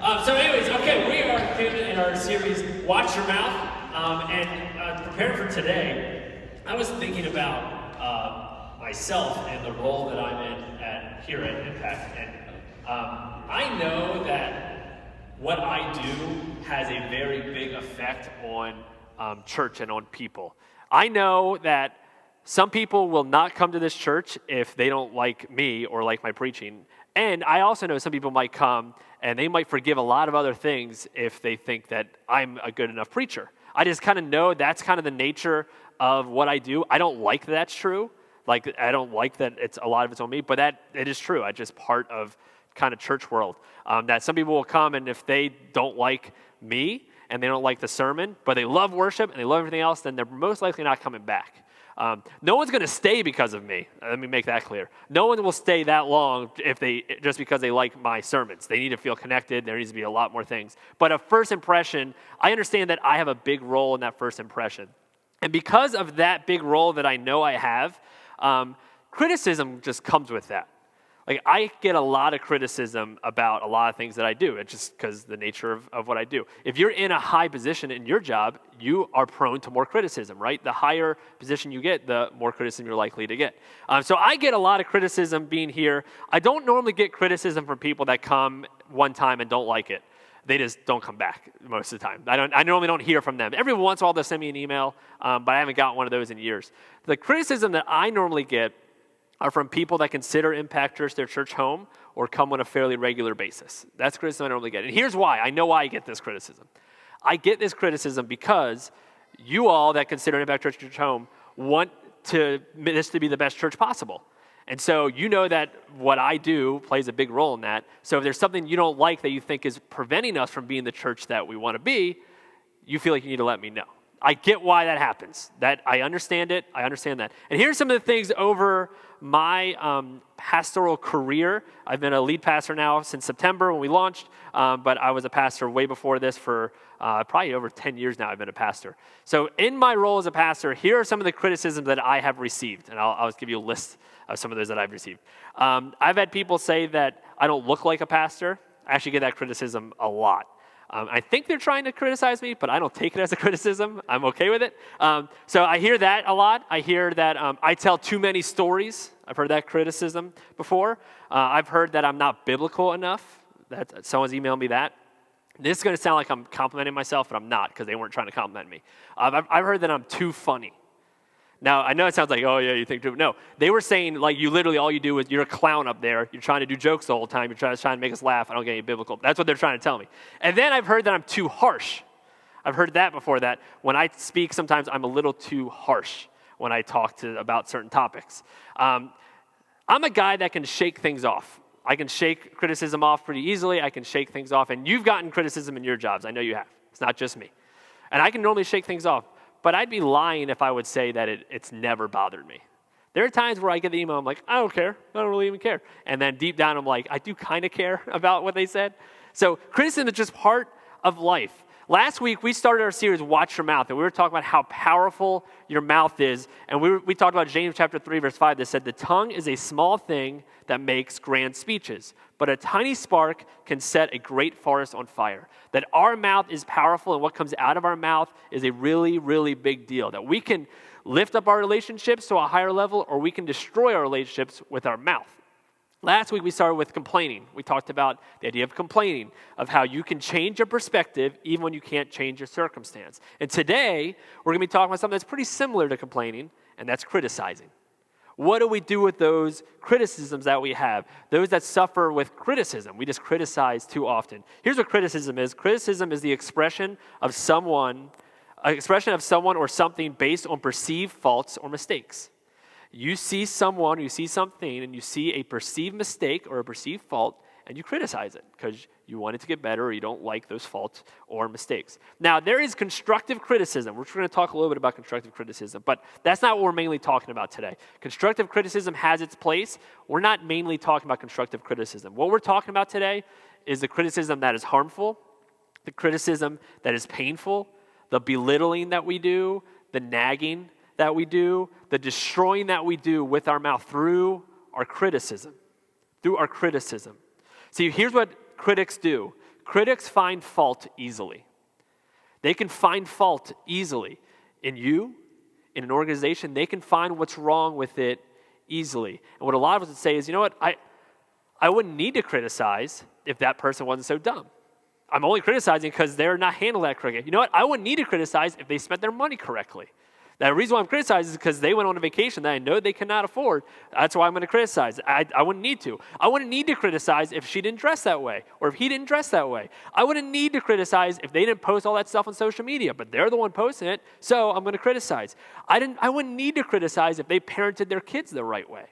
So anyways, okay, we are in our series, Watch Your Mouth, and preparing for today, I was thinking about myself and the role that I'm in here at Impact, and I know that what I do has a very big effect on church and on people. I know that some people will not come to this church if they don't like me or like my preaching. And I also know some people might come and they might forgive a lot of other things if they think that I'm a good enough preacher. I just kind of know that's kind of the nature of what I do. I don't like that that's true. Like, I don't like that it's a lot of it's on me, but that it is true. It's just part of kind of church world. That some people will come and if they don't like me and they don't like the sermon, but they love worship and they love everything else, then they're most likely not coming back. No one's going to stay because of me. Let me make that clear. No one will stay that long just because they like my sermons. They need to feel connected. There needs to be a lot more things. But a first impression, I understand that I have a big role in that first impression. And because of that big role that I know I have, criticism just comes with that. Like, I get a lot of criticism about a lot of things that I do. It's just because the nature of what I do. If you're in a high position in your job, you are prone to more criticism, right? The higher position you get, the more criticism you're likely to get. So I get a lot of criticism being here. I don't normally get criticism from people that come one time and don't like it. They just don't come back most of the time. I normally don't hear from them. Every once in a while they'll send me an email, but I haven't gotten one of those in years. The criticism that I normally get are from people that consider Impact Church their church home or come on a fairly regular basis. That's criticism I normally get. And here's why. I know why I get this criticism. I get this criticism because you all that consider Impact Church your church home want this to be the best church possible. And so you know that what I do plays a big role in that. So if there's something you don't like that you think is preventing us from being the church that we want to be, you feel like you need to let me know. I get why that happens. That I understand it. I understand that. And here's some of the things over my pastoral career. I've been a lead pastor now since September when we launched, but I was a pastor way before this for probably over 10 years now I've been a pastor. So in my role as a pastor, here are some of the criticisms that I have received, and I'll just give you a list of some of those that I've received. I've had people say that I don't look like a pastor. I actually get that criticism a lot. I think they're trying to criticize me, but I don't take it as a criticism. I'm okay with it. So I hear that a lot. I hear that I tell too many stories. I've heard that criticism before. I've heard that I'm not biblical enough. Someone's emailed me that. This is going to sound like I'm complimenting myself, but I'm not because they weren't trying to compliment me. I've heard that I'm too funny. Now, I know it sounds like, oh, yeah, you think too. No, they were saying, like, you literally, all you do is you're a clown up there. You're trying to do jokes the whole time. You're trying to make us laugh. I don't get any biblical. That's what they're trying to tell me. And then I've heard that I'm too harsh. I've heard that before, that when I speak, sometimes I'm a little too harsh when I talk about certain topics. I'm a guy that can shake things off. I can shake criticism off pretty easily. I can shake things off. And you've gotten criticism in your jobs. I know you have. It's not just me. And I can normally shake things off. But I'd be lying if I would say that it's never bothered me. There are times where I get the email, I'm like, I don't care. I don't really even care. And then deep down, I'm like, I do kind of care about what they said. So criticism is just part of life. Last week, we started our series, Watch Your Mouth, and we were talking about how powerful your mouth is. And we talked about James chapter 3, verse 5, that said, the tongue is a small thing that makes grand speeches, but a tiny spark can set a great forest on fire. That our mouth is powerful, and what comes out of our mouth is a really, really big deal. That we can lift up our relationships to a higher level, or we can destroy our relationships with our mouth. Last week, we started with complaining. We talked about the idea of complaining, of how you can change your perspective even when you can't change your circumstance. And today, we're going to be talking about something that's pretty similar to complaining, and that's criticizing. What do we do with those criticisms that we have? Those that suffer with criticism. We just criticize too often. Here's what criticism is. Criticism is the expression of someone or something based on perceived faults or mistakes. You see someone, you see something, and you see a perceived mistake or a perceived fault, and you criticize it because you want it to get better or you don't like those faults or mistakes. Now, there is constructive criticism. We're going to talk a little bit about constructive criticism, but that's not what we're mainly talking about today. Constructive criticism has its place. We're not mainly talking about constructive criticism. What we're talking about today is the criticism that is harmful, the criticism that is painful, the belittling that we do, the nagging that we do, the destroying that we do with our mouth through our criticism. See, here's what critics do. critics find fault easily. They can find fault easily in you, in an organization. They can find what's wrong with it easily. And what a lot of us would say is, you know what, I wouldn't need to criticize if that person wasn't so dumb. I'm only criticizing because they're not handling that correctly. You know what, I wouldn't need to criticize if they spent their money correctly. The reason why I'm criticizing is because they went on a vacation that I know they cannot afford. That's why I'm going to criticize. I wouldn't need to. I wouldn't need to criticize if she didn't dress that way or if he didn't dress that way. I wouldn't need to criticize if they didn't post all that stuff on social media, but they're the one posting it, so I'm going to criticize. I wouldn't need to criticize if they parented their kids the right way.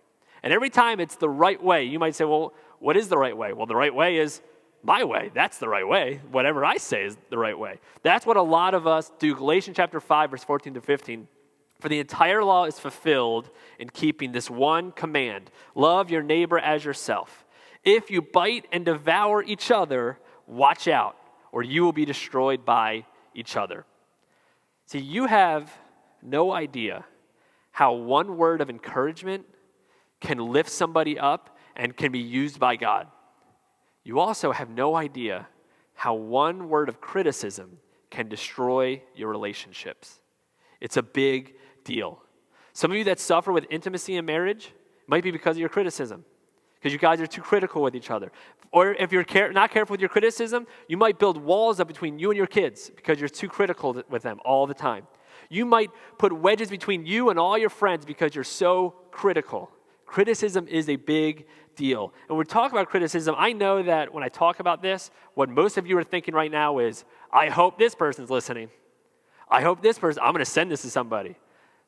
And every time it's the right way, you might say, well, what is the right way? Well, the right way is my way. That's the right way. Whatever I say is the right way. That's what a lot of us do. Galatians chapter 5, verse 14 to 15. For the entire law is fulfilled in keeping this one command: love your neighbor as yourself. If you bite and devour each other, watch out, or you will be destroyed by each other. See, you have no idea how one word of encouragement can lift somebody up and can be used by God. You also have no idea how one word of criticism can destroy your relationships. It's a big deal. Some of you that suffer with intimacy in marriage might be because of your criticism, because you guys are too critical with each other. Or if you're not careful with your criticism, you might build walls up between you and your kids because you're too critical with them all the time. You might put wedges between you and all your friends because you're so critical. Criticism is a big deal. And when we talk about criticism, I know that when I talk about this, what most of you are thinking right now is, I hope this person's listening. I hope this person, I'm going to send this to somebody.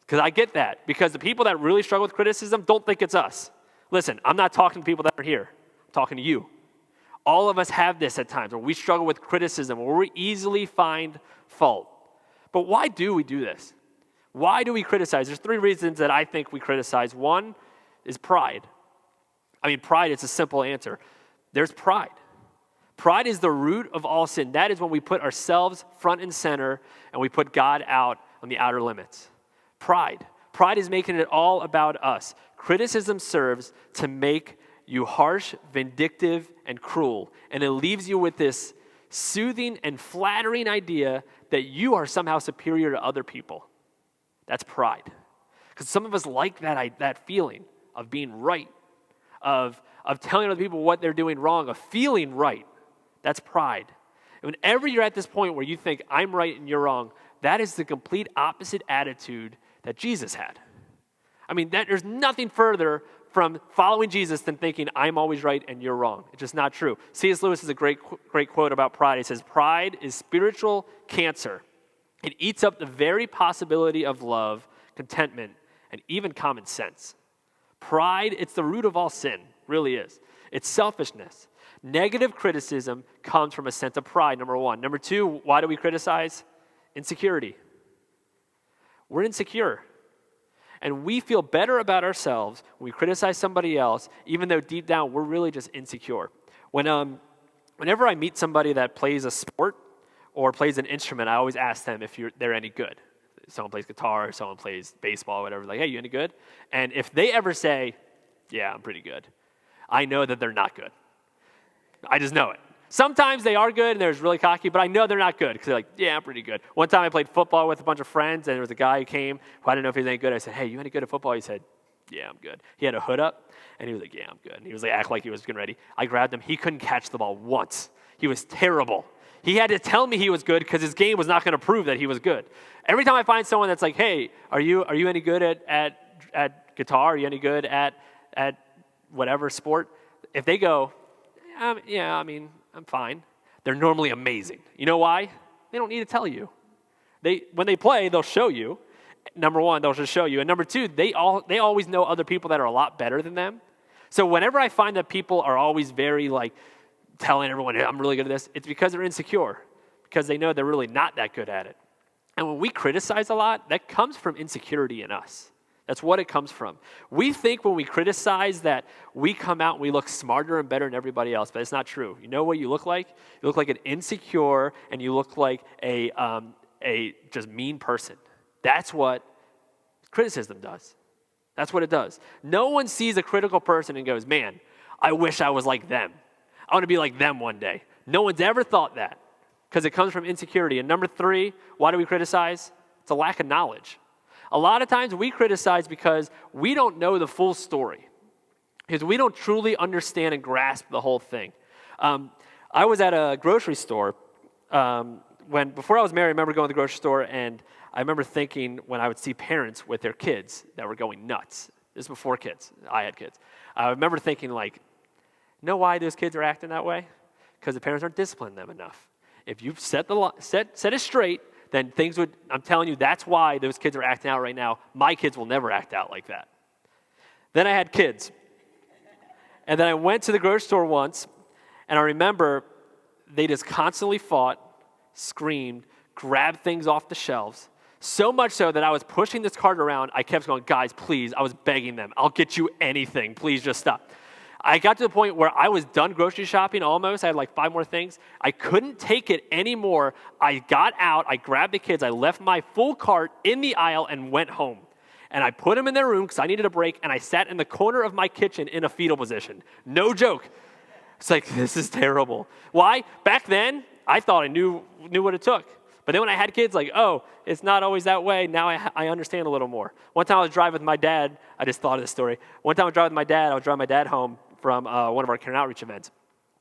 Because I get that. Because the people that really struggle with criticism don't think it's us. Listen, I'm not talking to people that are here. I'm talking to you. All of us have this at times where we struggle with criticism, where we easily find fault. But why do we do this? Why do we criticize? There's 3 reasons that I think we criticize. One is pride. I mean, pride is a simple answer. There's pride. Pride is the root of all sin. That is when we put ourselves front and center and we put God out on the outer limits. Pride. Pride is making it all about us. Criticism serves to make you harsh, vindictive, and cruel. And it leaves you with this soothing and flattering idea that you are somehow superior to other people. That's pride. Because some of us like that feeling of being right, of telling other people what they're doing wrong, of feeling right. That's pride. And whenever you're at this point where you think, I'm right and you're wrong, that is the complete opposite attitude that Jesus had. I mean, there's nothing further from following Jesus than thinking, I'm always right and you're wrong. It's just not true. C.S. Lewis has a great quote about pride. He says, pride is spiritual cancer. It eats up the very possibility of love, contentment, and even common sense. Pride, it's the root of all sin, really is. It's selfishness. Negative criticism comes from a sense of pride, number 1. Number 2, why do we criticize? Insecurity. We're insecure. And we feel better about ourselves when we criticize somebody else, even though deep down we're really just insecure. Whenever I meet somebody that plays a sport or plays an instrument, I always ask them if they're any good. Someone plays guitar, someone plays baseball, whatever. Like, hey, you any good? And if they ever say, yeah, I'm pretty good, I know that they're not good. I just know it. Sometimes they are good and they're really cocky, but I know they're not good because they're like, yeah, I'm pretty good. One time I played football with a bunch of friends, and there was a guy who came who I didn't know if he was any good. I said, hey, you any good at football? He said, yeah, I'm good. He had a hood up, and he was like, yeah, I'm good. And he was like, act like he was getting ready. I grabbed him. He couldn't catch the ball once. He was terrible. He had to tell me he was good because his game was not going to prove that he was good. Every time I find someone that's like, hey, are you any good at guitar? Are you any good at whatever sport? If they go, yeah, I mean, I'm fine, they're normally amazing. You know why? They don't need to tell you. When they play, they'll show you. Number 1, they'll just show you. And number 2, they always know other people that are a lot better than them. So whenever I find that people are always very like telling everyone, I'm really good at this, it's because they're insecure, because they know they're really not that good at it. And when we criticize a lot, that comes from insecurity in us. That's what it comes from. We think when we criticize that we come out and we look smarter and better than everybody else, but it's not true. You know what you look like? You look like an insecure, and you look like a just mean person. That's what criticism does. That's what it does. No one sees a critical person and goes, man, I wish I was like them. I want to be like them one day. No one's ever thought that because it comes from insecurity. And number 3, why do we criticize? It's a lack of knowledge. A lot of times we criticize because we don't know the full story, because we don't truly understand and grasp the whole thing. I was at a grocery store before I was married. I remember going to the grocery store, and I remember thinking when I would see parents with their kids that were going nuts. This is before kids. I had kids. I remember thinking, like, know why those kids are acting that way? Because the parents aren't disciplining them enough. If you set it straight, then things would, I'm telling you, that's why those kids are acting out right now. My kids will never act out like that. Then I had kids. And then I went to the grocery store once, and I remember they just constantly fought, screamed, grabbed things off the shelves, so much so that I was pushing this cart around. I kept going, guys, please. I was begging them. I'll get you anything. Please just stop. I got to the point where I was done grocery shopping almost. I had like 5 more things. I couldn't take it anymore. I got out. I grabbed the kids. I left my full cart in the aisle and went home. And I put them in their room because I needed a break, and I sat in the corner of my kitchen in a fetal position. No joke. It's like, this is terrible. Why? Back then, I thought I knew what it took. But then when I had kids, like, oh, it's not always that way. Now I understand a little more. One time I was driving with my dad. I just thought of this story. One time I was driving with my dad. I was driving my dad home from one of our Caring Outreach events.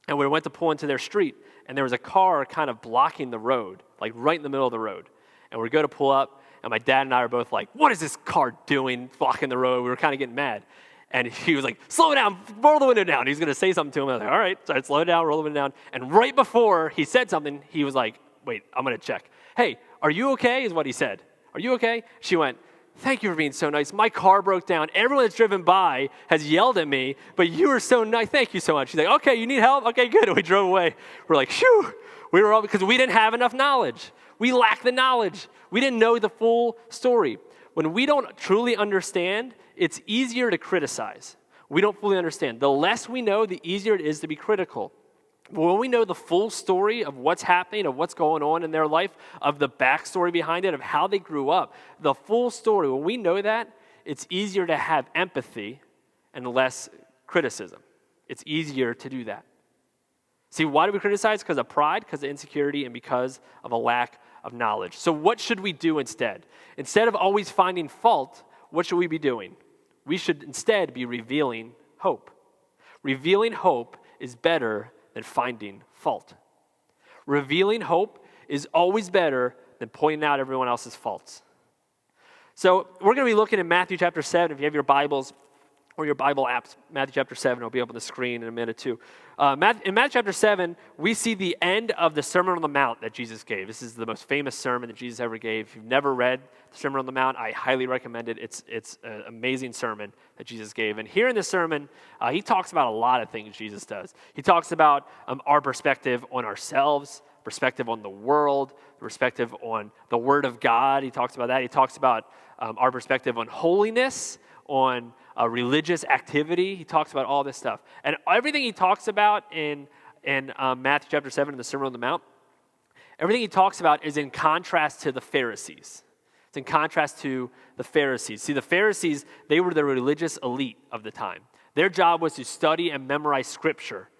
And we went to pull into their street, and there was a car kind of blocking the road, like right in the middle of the road. And we go to pull up, and my dad and I are both like, what is this car doing blocking the road? We were kind of getting mad. And he was like, slow down, roll the window down. He's going to say something to him. I was like, all right. So I slowed down, roll the window down. And right before he said something, he was like, wait, I'm going to check. Hey, are you okay, is what he said. Are you okay? She went, thank you for being so nice. My car broke down. Everyone that's driven by has yelled at me, but you were so nice. Thank you so much. She's like, okay, you need help? Okay, good. And we drove away. We're like, phew. We were all, because we didn't have enough knowledge. We lacked the knowledge. We didn't know the full story. When we don't truly understand, it's easier to criticize. We don't fully understand. The less we know, the easier it is to be critical. But when we know the full story of what's happening, of what's going on in their life, of the backstory behind it, of how they grew up, the full story, when we know that, it's easier to have empathy and less criticism. It's easier to do that. See, why do we criticize? Because of pride, because of insecurity, and because of a lack of knowledge. So what should we do instead? Instead of always finding fault, what should we be doing? We should instead be revealing hope. Revealing hope is better than finding fault. Revealing hope is always better than pointing out everyone else's faults. So we're going to be looking at Matthew chapter 7. If you have your Bibles or your Bible apps, Matthew chapter 7 will be up on the screen in a minute too. In Matthew chapter 7, we see the end of the Sermon on the Mount that Jesus gave. This is the most famous sermon that Jesus ever gave. If you've never read the Sermon on the Mount, I highly recommend it. It's an amazing sermon that Jesus gave. And here in this sermon, he talks about a lot of things Jesus does. He talks about our perspective on ourselves, perspective on the world, perspective on the Word of God. He talks about that. He talks about our perspective on holiness, on religious activity. He talks about all this stuff. And everything he talks about in Matthew chapter 7 in the Sermon on the Mount, everything he talks about is in contrast to the Pharisees. It's in contrast to the Pharisees. See, the Pharisees, they were the religious elite of the time. Their job was to study and memorize Scripture.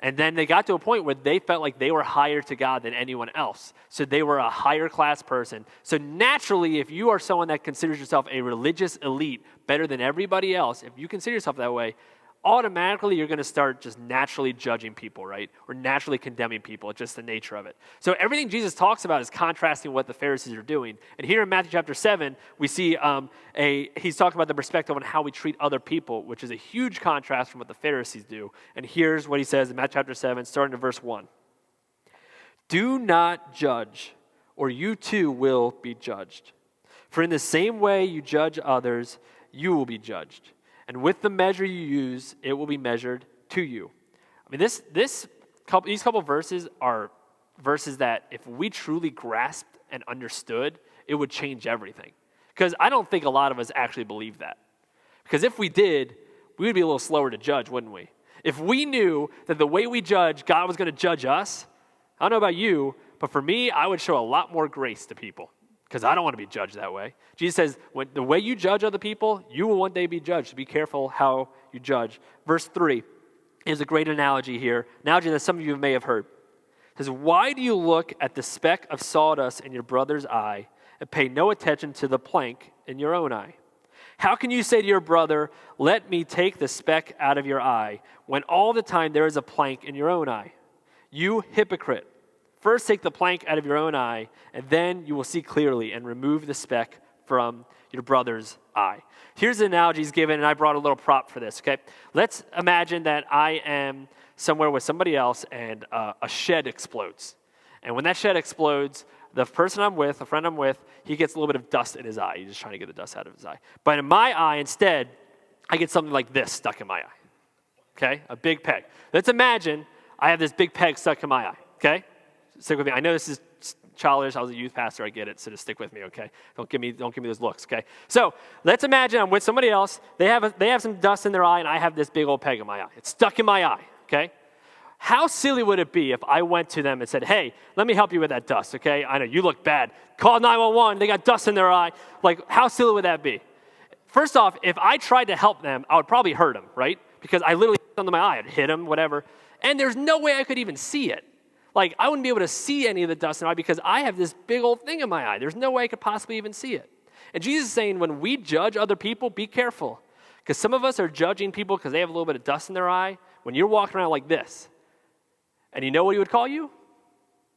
And then they got to a point where they felt like they were higher to God than anyone else. So they were a higher class person. So naturally, if you are someone that considers yourself a religious elite better than everybody else, if you consider yourself that way, automatically you're going to start just naturally judging people, right? Or naturally condemning people. It's just the nature of it. So everything Jesus talks about is contrasting what the Pharisees are doing. And here in Matthew chapter 7, we see he's talking about the perspective on how we treat other people, which is a huge contrast from what the Pharisees do. And here's what he says in Matthew chapter 7, starting in verse 1. Do not judge, or you too will be judged. For in the same way you judge others, you will be judged. And with the measure you use, it will be measured to you. I mean, these couple verses are verses that if we truly grasped and understood, it would change everything. Because I don't think a lot of us actually believe that. Because if we did, we would be a little slower to judge, wouldn't we? If we knew that the way we judge, God was going to judge us, I don't know about you, but for me, I would show a lot more grace to people. Because I don't want to be judged that way. Jesus says, the way you judge other people, you will one day be judged. So be careful how you judge. Verse 3 is a great analogy here. Analogy that some of you may have heard. It says, why do you look at the speck of sawdust in your brother's eye and pay no attention to the plank in your own eye? How can you say to your brother, let me take the speck out of your eye, when all the time there is a plank in your own eye? You hypocrite. First take the plank out of your own eye, and then you will see clearly and remove the speck from your brother's eye. Here's the analogy he's given, and I brought a little prop for this, okay? Let's imagine that I am somewhere with somebody else, and a shed explodes. And when that shed explodes, the person I'm with, a friend I'm with, he gets a little bit of dust in his eye. He's just trying to get the dust out of his eye. But in my eye, instead, I get something like this stuck in my eye, okay? A big peg. Let's imagine I have this big peg stuck in my eye, okay? Stick with me. I know this is childish. I was a youth pastor. I get it. So just stick with me, okay? Don't give me those looks, okay? So let's imagine I'm with somebody else. They have some dust in their eye, and I have this big old peg in my eye. It's stuck in my eye, okay? How silly would it be if I went to them and said, hey, let me help you with that dust, okay? I know you look bad. Call 911. They got dust in their eye. Like, how silly would that be? First off, if I tried to help them, I would probably hurt them, right? Because I literally under my eye. I'd hit them, whatever. And there's no way I could even see it. Like, I wouldn't be able to see any of the dust in my eye because I have this big old thing in my eye. There's no way I could possibly even see it. And Jesus is saying, when we judge other people, be careful. Because some of us are judging people because they have a little bit of dust in their eye when you're walking around like this. And you know what he would call you?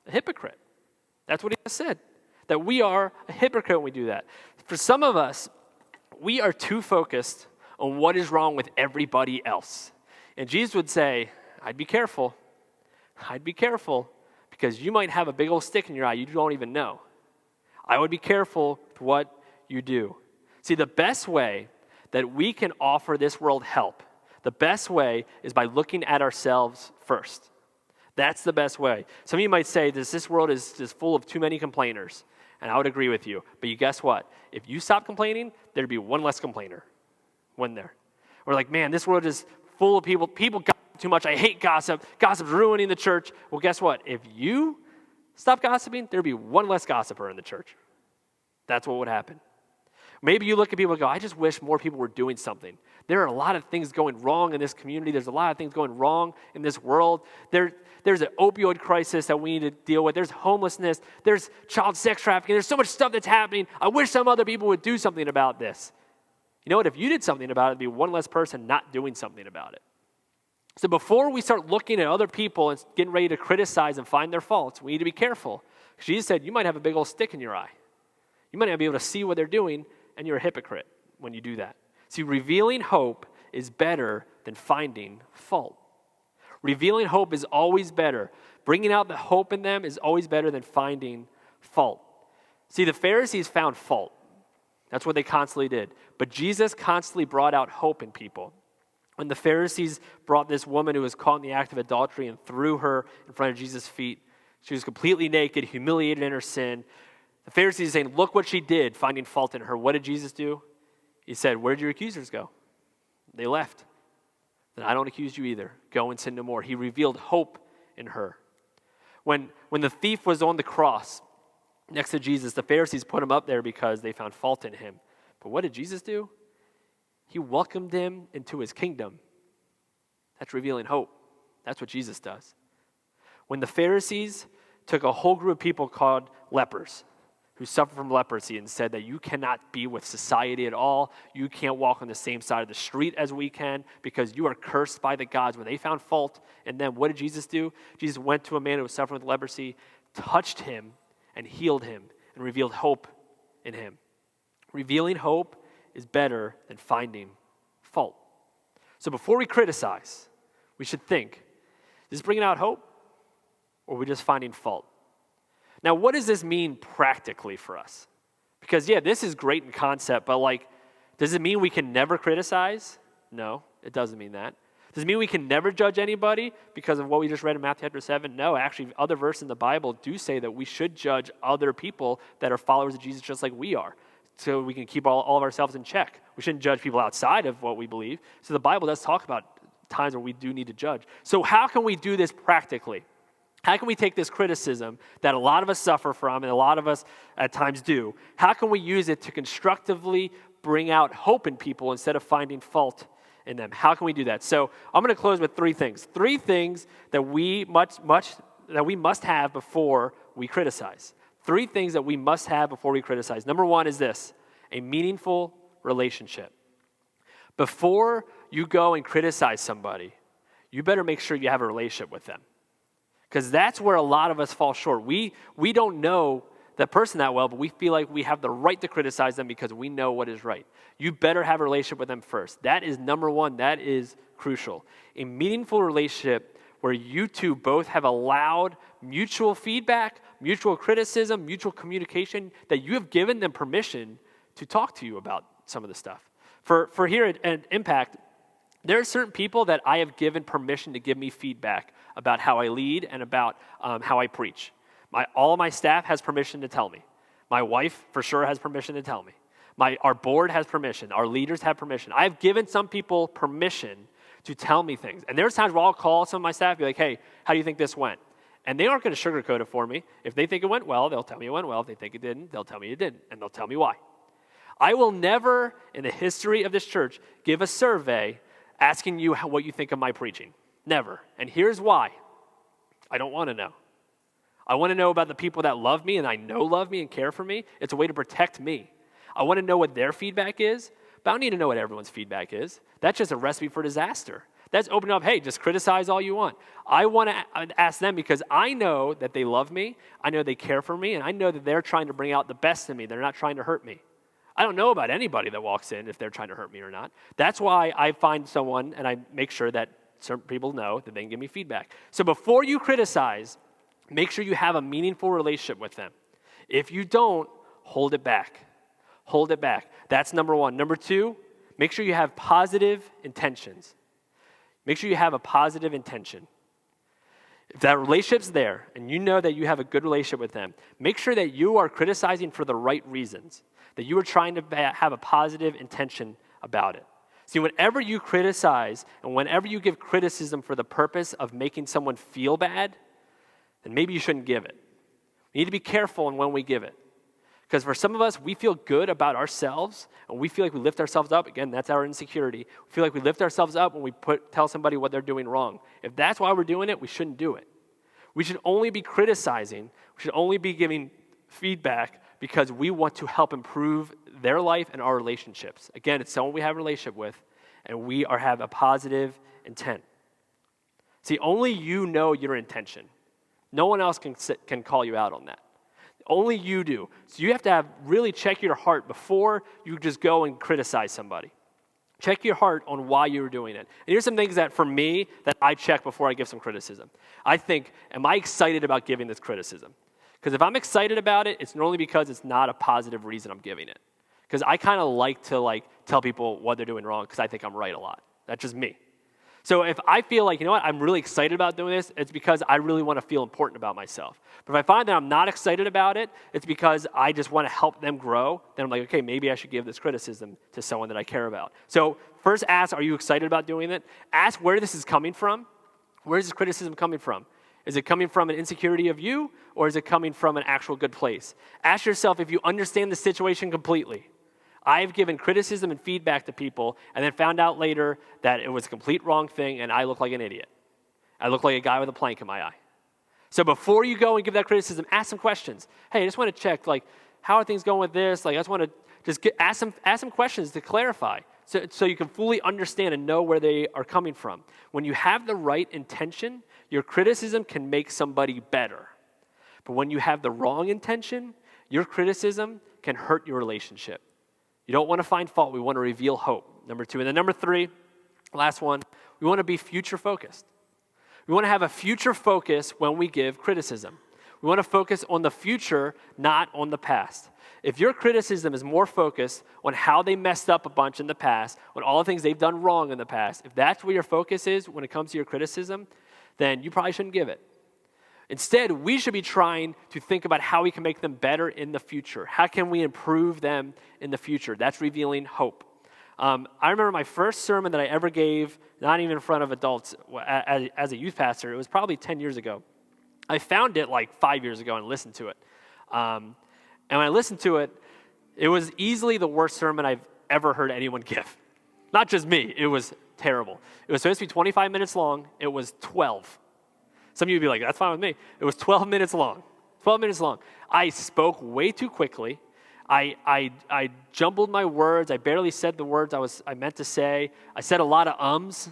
A hypocrite. That's what he just said. That we are a hypocrite when we do that. For some of us, we are too focused on what is wrong with everybody else. And Jesus would say, I'd be careful. I'd be careful because you might have a big old stick in your eye you don't even know. I would be careful with what you do. See, the best way that we can offer this world help, the best way is by looking at ourselves first. That's the best way. Some of you might say this world is just full of too many complainers, and I would agree with you. But you guess what? If you stop complaining, there'd be one less complainer, wouldn't there? Or like, man, this world is full of people gossip too much. I hate gossip. Gossip's ruining the church. Well, guess what? If you stop gossiping, there'd be one less gossiper in the church. That's what would happen. Maybe you look at people and go, I just wish more people were doing something. There are a lot of things going wrong in this community. There's a lot of things going wrong in this world. There's an opioid crisis that we need to deal with. There's homelessness. There's child sex trafficking. There's so much stuff that's happening. I wish some other people would do something about this. You know what? If you did something about it, it'd be one less person not doing something about it. So before we start looking at other people and getting ready to criticize and find their faults, we need to be careful. Jesus said, you might have a big old stick in your eye. You might not be able to see what they're doing, and you're a hypocrite when you do that. See, revealing hope is better than finding fault. Revealing hope is always better. Bringing out the hope in them is always better than finding fault. See, the Pharisees found fault. That's what they constantly did. But Jesus constantly brought out hope in people. When the Pharisees brought this woman who was caught in the act of adultery and threw her in front of Jesus' feet, she was completely naked, humiliated in her sin. The Pharisees are saying, look what she did, finding fault in her. What did Jesus do? He said, where did your accusers go? They left. Then I don't accuse you either. Go and sin no more. He revealed hope in her. When the thief was on the cross next to Jesus, the Pharisees put him up there because they found fault in him. But what did Jesus do? He welcomed him into his kingdom. That's revealing hope. That's what Jesus does. When the Pharisees took a whole group of people called lepers, who suffered from leprosy, and said that you cannot be with society at all. You can't walk on the same side of the street as we can because you are cursed by the gods. When they found fault in them, what did Jesus do? Jesus went to a man who was suffering with leprosy, touched him, and healed him, and revealed hope in him. Revealing hope is better than finding fault. So before we criticize, we should think, is this bringing out hope, or are we just finding fault? Now, what does this mean practically for us? Because, yeah, this is great in concept, but, does it mean we can never criticize? No, it doesn't mean that. Does it mean we can never judge anybody because of what we just read in Matthew chapter 7? No, actually, other verses in the Bible do say that we should judge other people that are followers of Jesus just like we are, so we can keep all of ourselves in check. We shouldn't judge people outside of what we believe. So the Bible does talk about times where we do need to judge. So how can we do this practically? How can we take this criticism that a lot of us suffer from and a lot of us at times do? How can we use it to constructively bring out hope in people instead of finding fault in them? How can we do that? So I'm going to close with three things. Three things that we we must have before we criticize. 3 things that we must have before we criticize. Number 1 is this: a meaningful relationship. Before you go and criticize somebody, you better make sure you have a relationship with them. Because that's where a lot of us fall short. We don't know that person that well, but we feel like we have the right to criticize them because we know what is right. You better have a relationship with them first. That is number 1. That is crucial. A meaningful relationship where you two both have allowed mutual feedback, mutual criticism, mutual communication, that you have given them permission to talk to you about some of the stuff. For here at Impact, there are certain people that I have given permission to give me feedback about how I lead and about how I preach. All of my staff has permission to tell me. My wife for sure has permission to tell me. Our board has permission. Our leaders have permission. I've given some people permission to tell me things. And there's times where I'll call some of my staff and be like, hey, how do you think this went? And they aren't going to sugarcoat it for me. If they think it went well, they'll tell me it went well. If they think it didn't, they'll tell me it didn't. And they'll tell me why. I will never, in the history of this church, give a survey asking you what you think of my preaching. Never. And here's why. I don't want to know. I want to know about the people that love me and I know love me and care for me. It's a way to protect me. I want to know what their feedback is, but I don't need to know what everyone's feedback is. That's just a recipe for disaster. That's opening up, hey, just criticize all you want. I want to ask them because I know that they love me, I know they care for me, and I know that they're trying to bring out the best in me. They're not trying to hurt me. I don't know about anybody that walks in if they're trying to hurt me or not. That's why I find someone and I make sure that certain people know that they can give me feedback. So before you criticize, make sure you have a meaningful relationship with them. If you don't, hold it back. Hold it back. That's number 1. Number 2, make sure you have positive intentions. Make sure you have a positive intention. If that relationship's there and you know that you have a good relationship with them, make sure that you are criticizing for the right reasons, that you are trying to have a positive intention about it. See, whenever you criticize and whenever you give criticism for the purpose of making someone feel bad, then maybe you shouldn't give it. We need to be careful in when we give it. Because for some of us, we feel good about ourselves, and we feel like we lift ourselves up. Again, that's our insecurity. We feel like we lift ourselves up when we tell somebody what they're doing wrong. If that's why we're doing it, we shouldn't do it. We should only be criticizing. We should only be giving feedback because we want to help improve their life and our relationships. Again, it's someone we have a relationship with, and we have a positive intent. See, only you know your intention. No one else can call you out on that. Only you do. So you have to really check your heart before you just go and criticize somebody. Check your heart on why you're doing it. And here's some things that for me that I check before I give some criticism. I think, am I excited about giving this criticism? Because if I'm excited about it, it's normally because it's not a positive reason I'm giving it. Because I kind of like to tell people what they're doing wrong because I think I'm right a lot. That's just me. So if I feel like, you know what, I'm really excited about doing this, it's because I really want to feel important about myself. But if I find that I'm not excited about it, it's because I just want to help them grow. Then I'm like, okay, maybe I should give this criticism to someone that I care about. So first ask, are you excited about doing it? Ask where this is coming from. Where is this criticism coming from? Is it coming from an insecurity of you, or is it coming from an actual good place? Ask yourself if you understand the situation completely. I've given criticism and feedback to people and then found out later that it was a complete wrong thing and I look like an idiot. I look like a guy with a plank in my eye. So before you go and give that criticism, ask some questions. Hey, I just want to check, how are things going with this? I just want to ask some questions to clarify so you can fully understand and know where they are coming from. When you have the right intention, your criticism can make somebody better. But when you have the wrong intention, your criticism can hurt your relationship. You don't want to find fault. We want to reveal hope, number 2. And then number 3, last one, we want to be future focused. We want to have a future focus when we give criticism. We want to focus on the future, not on the past. If your criticism is more focused on how they messed up a bunch in the past, on all the things they've done wrong in the past, if that's where your focus is when it comes to your criticism, then you probably shouldn't give it. Instead, we should be trying to think about how we can make them better in the future. How can we improve them in the future? That's revealing hope. I remember my first sermon that I ever gave, not even in front of adults, as a youth pastor. It was probably 10 years ago. I found it 5 years ago and listened to it. And when I listened to it, it was easily the worst sermon I've ever heard anyone give. Not just me. It was terrible. It was supposed to be 25 minutes long. It was 12. Some of you would be like, that's fine with me. It was 12 minutes long. 12 minutes long. I spoke way too quickly. I jumbled my words. I barely said the words I meant to say. I said a lot of ums.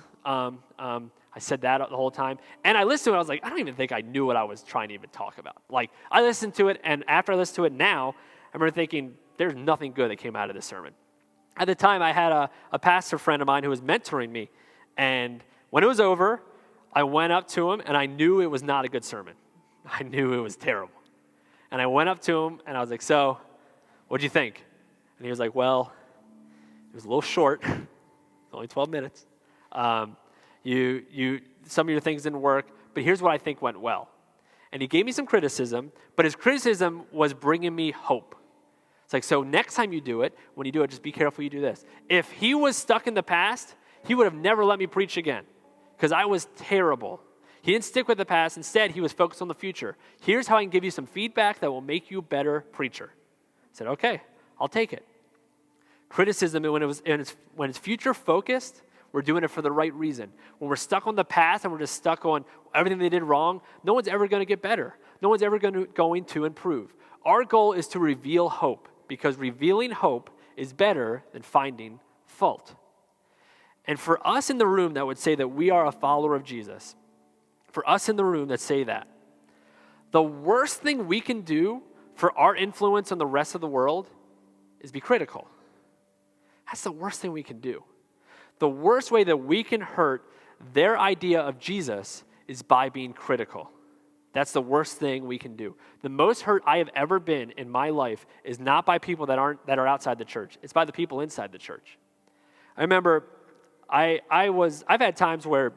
I said that the whole time. And I listened to it. I was like, I don't even think I knew what I was trying to even talk about. Like, I listened to it, and after I listened to it now, I remember thinking, there's nothing good that came out of this sermon. At the time, I had a pastor friend of mine who was mentoring me. And when it was over, I went up to him, and I knew it was not a good sermon. I knew it was terrible. And I went up to him, and I was like, so, what'd you think? And he was like, well, it was a little short. Only 12 minutes. Some of your things didn't work, but here's what I think went well. And he gave me some criticism, but his criticism was bringing me hope. It's like, so next time you do it, when you do it, just be careful you do this. If he was stuck in the past, he would have never let me preach again because I was terrible. He didn't stick with the past. Instead, he was focused on the future. Here's how I can give you some feedback that will make you a better preacher. I said, okay, I'll take it. Criticism, when it's future focused, we're doing it for the right reason. When we're stuck on the past and we're just stuck on everything they did wrong, no one's ever going to get better. No one's ever going to improve. Our goal is to reveal hope because revealing hope is better than finding fault. And for us in the room that would say that we are a follower of Jesus, for us in the room that say that, the worst thing we can do for our influence on the rest of the world is be critical. That's the worst thing we can do. The worst way that we can hurt their idea of Jesus is by being critical. That's the worst thing we can do. The most hurt I have ever been in my life is not by people that are outside the church. It's by the people inside the church. I remember I've had times where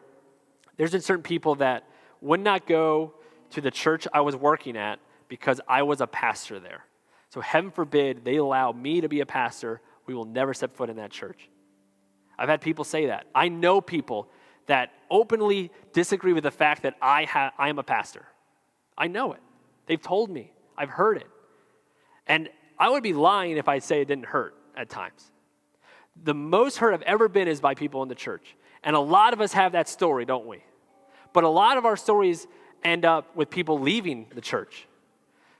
there's been certain people that would not go to the church I was working at because I was a pastor there. So heaven forbid they allow me to be a pastor. We will never step foot in that church. I've had people say that. I know people that openly disagree with the fact that I am a pastor. I know it. They've told me. I've heard it. And I would be lying if I say it didn't hurt at times. The most hurt I've ever been is by people in the church. And a lot of us have that story, don't we? But a lot of our stories end up with people leaving the church.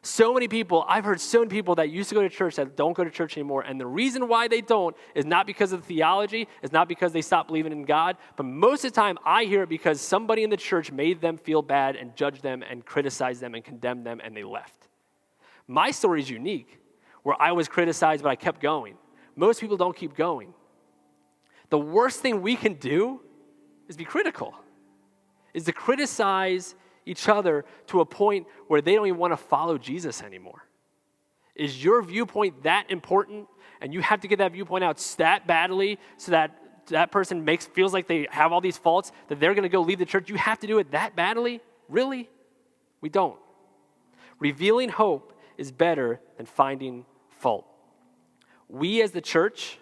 So many people, I've heard so many people that used to go to church that don't go to church anymore. And the reason why they don't is not because of the theology, it's not because they stopped believing in God, but most of the time I hear it because somebody in the church made them feel bad and judged them and criticized them and condemned them and they left. My story is unique, where I was criticized but I kept going. Most people don't keep going. The worst thing we can do is be critical, is to criticize each other to a point where they don't even want to follow Jesus anymore. Is your viewpoint that important and you have to get that viewpoint out that badly so that that person feels like they have all these faults that they're going to go leave the church? You have to do it that badly? Really? We don't. Revealing hope is better than finding fault. We as the church,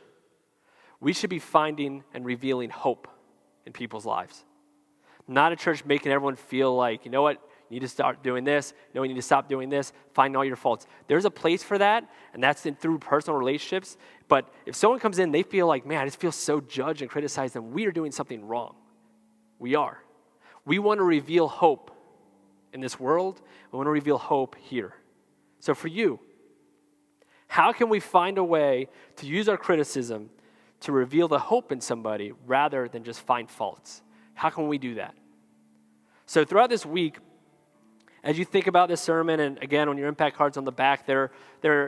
we should be finding and revealing hope in people's lives. Not a church making everyone feel like, you know what, you need to start doing this, you need to stop doing this, find all your faults. There's a place for that, and that's through personal relationships. But if someone comes in, they feel like, man, I just feel so judged and criticized, and we are doing something wrong. We are. We want to reveal hope in this world. We want to reveal hope here. So for you, how can we find a way to use our criticism to reveal the hope in somebody rather than just find faults? How can we do that? So throughout this week, as you think about this sermon, and again, on your impact cards on the back, there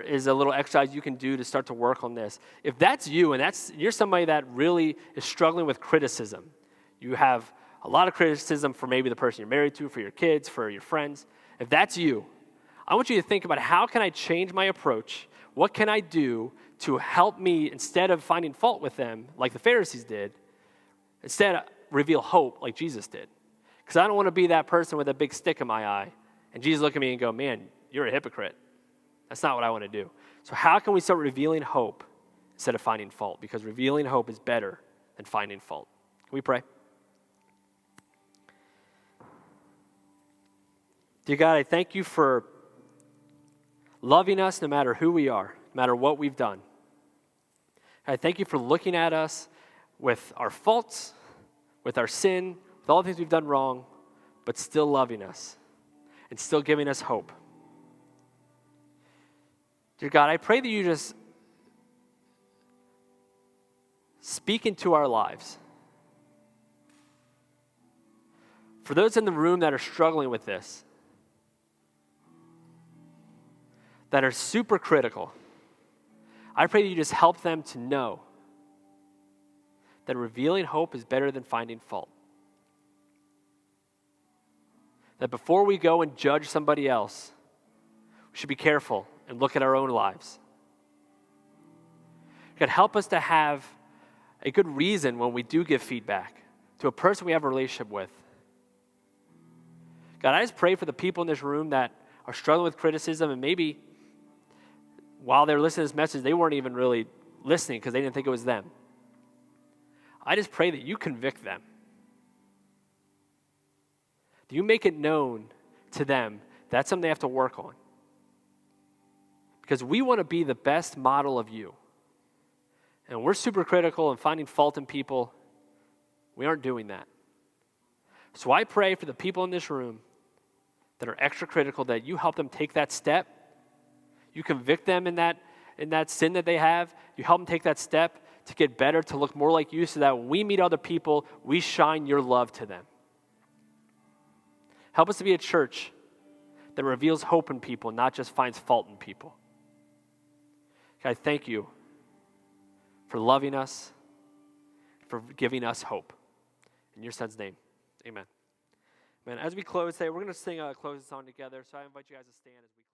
is a little exercise you can do to start to work on this. If that's you, and you're somebody that really is struggling with criticism, you have a lot of criticism for maybe the person you're married to, for your kids, for your friends. If that's you, I want you to think about how can I change my approach? What can I do to help me, instead of finding fault with them like the Pharisees did, instead reveal hope like Jesus did? Because I don't want to be that person with a big stick in my eye and Jesus look at me and go, man, you're a hypocrite. That's not what I want to do. So how can we start revealing hope instead of finding fault? Because revealing hope is better than finding fault. Can we pray? Dear God, I thank you for loving us no matter who we are, no matter what we've done. I thank you for looking at us with our faults, with our sin, with all the things we've done wrong, but still loving us and still giving us hope. Dear God, I pray that you just speak into our lives. For those in the room that are struggling with this, that are super critical, I pray that you just help them to know that revealing hope is better than finding fault. That before we go and judge somebody else, we should be careful and look at our own lives. God, help us to have a good reason when we do give feedback to a person we have a relationship with. God, I just pray for the people in this room that are struggling with criticism, and maybe while they're listening to this message, they weren't even really listening because they didn't think it was them. I just pray that you convict them. That you make it known to them that's something they have to work on. Because we want to be the best model of you. And we're super critical and finding fault in people. We aren't doing that. So I pray for the people in this room that are extra critical that you help them take that step. You convict them in that sin that they have. You help them take that step to get better, to look more like you, so that when we meet other people, we shine your love to them. Help us to be a church that reveals hope in people, not just finds fault in people. God, thank you for loving us, for giving us hope. In your son's name, amen. Amen. As we close today, we're going to sing a closing song together, so I invite you guys to stand as we close.